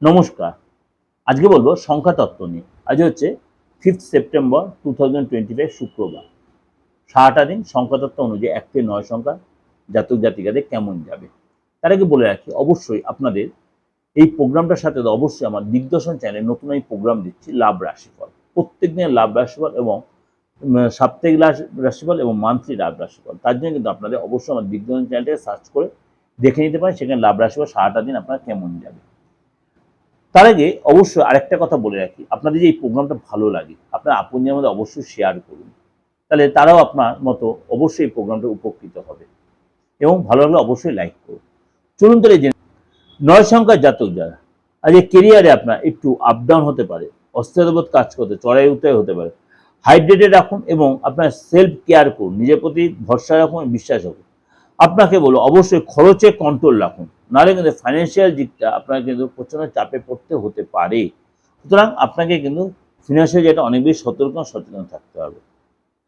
নমস্কার। আজকে বলবো সংখ্যা তত্ত্ব নিয়ে। আজ হচ্ছে 5th সেপ্টেম্বর 2025 শুক্রবার। সারাটা দিন সংখ্যা তত্ত্ব অনুযায়ী 1 থেকে 9 সংখ্যা জাতক জাতিকাদের কেমন যাবে। তার আগে বলে রাখি, অবশ্যই আপনাদের এই প্রোগ্রামটার সাথে অবশ্যই আমার দিগদর্শন চ্যানেলে নতুন এই প্রোগ্রাম দিচ্ছি, লাভ রাশিফল। প্রত্যেক দিনের লাভ রাশিফল এবং সাপ্তাহিক রাশিফল এবং মান্থলি লাভ রাশিফল। তার জন্য কিন্তু আপনাদের অবশ্যই আমার দিগদর্শন চ্যানেলটাকে সার্চ করে দেখে নিতে পারেন, সেখানে লাভ রাশিফল সারাটা দিন আপনার কেমন যাবে। তার আগে অবশ্যই আরেকটা কথা বলে রাখি, আপনাদের যে এই প্রোগ্রামটা ভালো লাগে আপনার আপনজনের মধ্যে অবশ্যই শেয়ার করুন, তাহলে তারাও আপনার মতো অবশ্যই এই প্রোগ্রামটা উপকৃত হবে এবং ভালো লাগলে অবশ্যই লাইক করুন। চলুন তাহলে জেনে 9 সংখ্যার জাতক যারা আজ এই কেরিয়ারে আপনার একটু আপ ডাউন হতে পারে, অস্থিরতাবোধ কাজ করতে, চড়াই উতরাই হতে পারে। হাইড্রেটেড রাখুন এবং আপনার সেলফ কেয়ার করুন, নিজের প্রতি ভরসা রাখুন, বিশ্বাস রাখুন। আপনাকে বলো অবশ্যই খরচে কন্ট্রোল রাখুন, নাহলে কিন্তু ফাইন্যান্সিয়াল দিকটা আপনার কিন্তু প্রচন্ড চাপে পড়তে হতে পারে। সুতরাং আপনাকে কিন্তু ফিনান্সিয়াল যেটা অনেক বেশি সতর্ক সচেতন থাকতে হবে।